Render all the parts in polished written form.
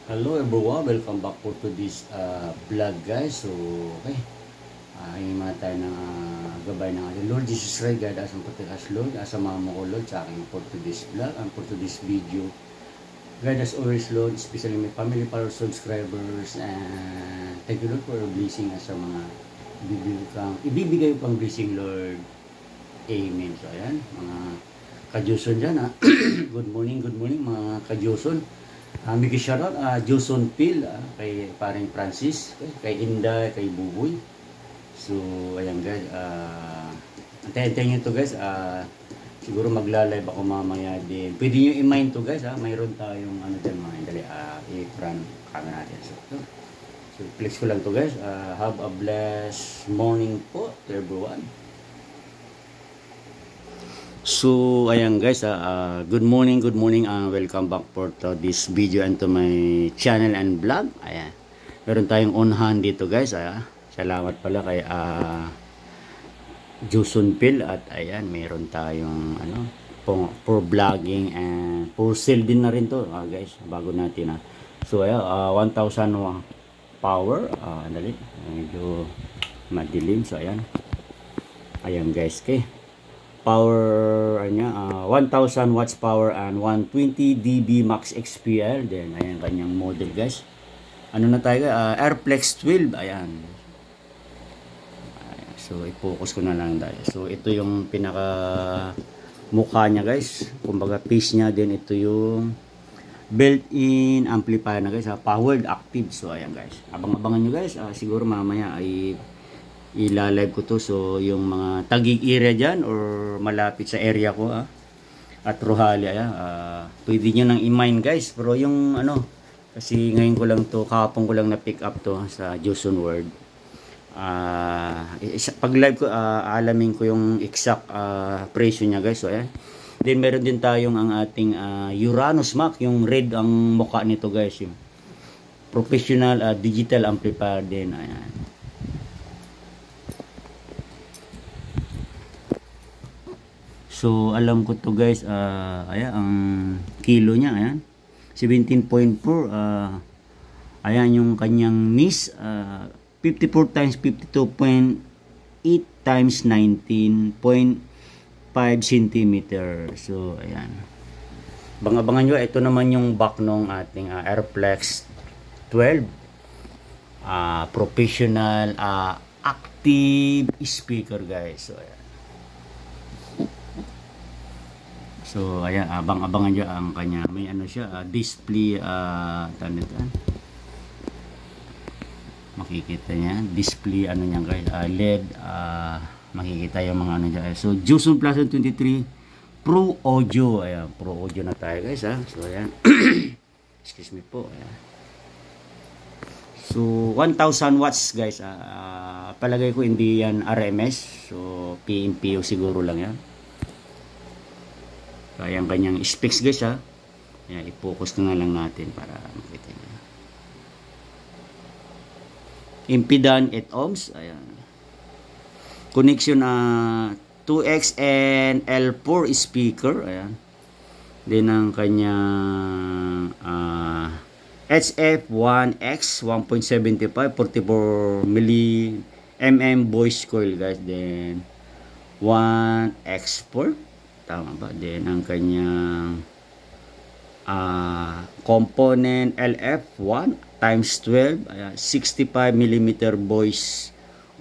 Hello everyone, welcome back for to this vlog guys. So, okay. Hingi muna tayo ng gabay ng ating Lord Jesus Christ, guide us and protect us Lord. Asama mo ko Lord sa aking for to this vlog and for to this video. Guide us always Lord, especially my family, followers, subscribers, and thank you Lord for your blessing sa mga ibibigay pang blessing Lord. Amen. So ayan, mga kadyoson dyan good morning mga kadyoson. Bigay shoutout Joson Phil, kay paring Francis, kay Inday, kay Buboy. So ayan guys, antayin nyo to guys, siguro magla-live ako mamaya din. Pwede nyo i-mind to guys, mayroon tayong ano dyan mga dali, i-front camera natin. So flex ko lang to guys. Have a blessed morning po to everyone. So ayan guys, good morning, welcome back for to this video and to my channel and vlog. Ayan, meron tayong on hand dito guys. Salamat pala kay Joson Phil, at ayan, meron tayong ano for vlogging and for sale din na rin to guys, bago natin So ayan, 1,000 power, dali, medyo madilim. So ayan guys, okay, power niya 1000 watts power and 120 dB max XPL. Then ayan kanyang model guys. Ano na tayo, Airflex 12. Ayan. So i-focus ko na lang dahil. So ito yung pinaka mukha niya guys. Kumbaga face niya, din ito yung built-in amplifier na guys, powered active. So ayan guys. Abang-abangan niyo guys. Siguro mamaya ay ilalive ko to. So yung mga Taguig area dyan or malapit sa area ko at Rohali, pwede nyo nang i-mine guys. Pero yung ano, kasi ngayon ko lang to, kahapon ko lang na pick up to sa Joson World. Pag live ko, alamin ko yung exact presyo nya guys. So ayan, then meron din tayong ang ating Uranus Mac, yung red ang mukha nito guys, yung professional digital amplifier din. Ayan. So alam ko to guys, ayan ang kilo niya, ayan 17.4. Ayan yung kanyang knees, 54 times 52.8 times 19.5 cm. So ayan, abangan nyo. Ito naman yung back nung ating Airflex 12, professional active speaker guys. So ayan. So ayan, abangan nyo ang kanya. May ano siya, display, makikita niya, display ano niya guys, LED, makikita yung mga ano dyan. So Joson Plus 23 Pro Audio. Ayan, Pro Audio na tayo guys So ayan, excuse me po. Ayan. So 1,000 watts guys. Palagay ko hindi yan RMS, so PMPO siguro lang yan. So ayan kanyang specs guys Ayan, i-focus na lang natin para makita nyo. Impedance 8 ohms. Ayan. Connection 2X and L4 speaker. Ayan. Then ang kanyang HF1X 1.75 44 mm voice coil guys. Then 1 export, tama ba? Then ang kanyang component LF1 times 12, 65 mm voice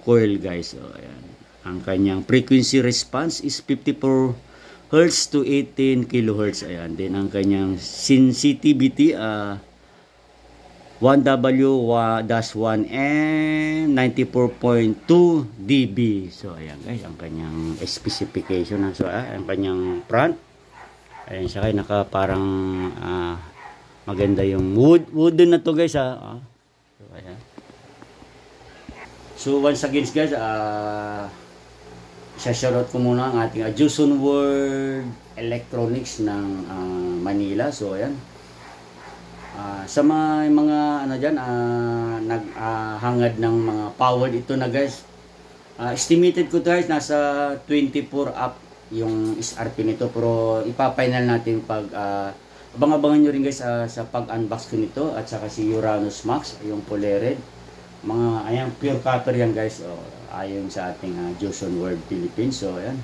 coil guys. So ayan, ang kanyang frequency response is 54 Hz to 18 kHz. Ayan, then ang kanyang sensitivity 1W-1N 94.2 dB. So ayan guys, ang kanyang specification. So ang kanyang front, ayan siya kay naka parang maganda yung wooden na to guys So ayan. So once again guys, shoutout ko muna ang ating Joson World Electronics ng Manila. So ayan, sa mga ano dyan, naghangad ng mga powered ito na guys, estimated ko guys nasa 24 up yung SRP nito, pero ipafinal natin pag Abang-abangan nyo rin guys sa pag-unbox ko nito at saka si Uranus Max, yung Polered. Mga ayan, pure copper yan guys. Ayon sa ating Joson World Philippines. So ayan.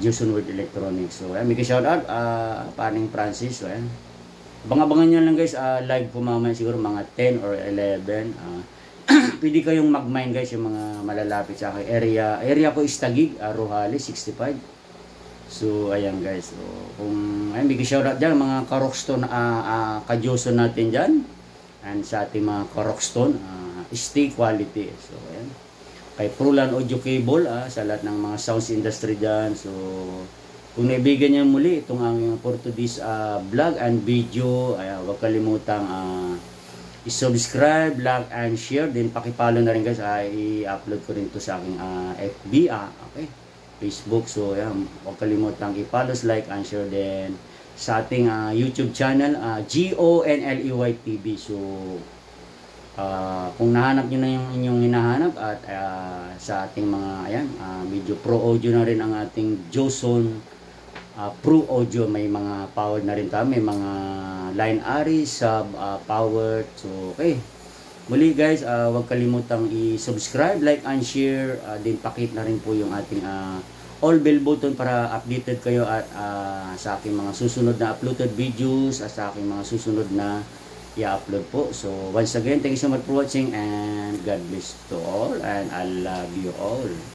Joson World Electronics. So ayan, may shoutout Paring Francis. So ayan. Abang-abangan nyo lang guys, live po mamaya siguro mga 10 or 11. Pwede kayong mag-mine guys yung mga malalapit sa akin. Area ko is Taguig, Rohali 65. So, ayan guys. So, kung, ayun, bigay shoutout dyan, mga ka-rockstone, ka-Joson natin dyan. And sa ating mga ka-rockstone, stay quality. So, ayan. Kay Prulan Audio Cable, sa lahat ng mga sounds industry dyan. So, kung naibigan niyo muli, itong aming for today's vlog and video, ayan, huwag kalimutang i-subscribe, like, and share. Then, pakipalo na rin guys, i-upload ko rin to sa aking FB, okay. Facebook. So, ayan, huwag kalimutang i-follow, like, and share din sa ating YouTube channel, GONLEY TV. So, kung nahanap nyo na yung inyong hinahanap at sa ating mga, ayan, medyo pro audio na rin ang ating Joson Pro Audio. May mga powered na rin kami, mga line ARRI, sub powered. So, okay. Muli guys, huwag kalimutang i-subscribe, like, and share. Din pakit na rin po yung ating all bell button para updated kayo at sa aking mga susunod na uploaded videos at sa aking mga susunod na i-upload po. So once again, thank you so much for watching and God bless to all and I love you all.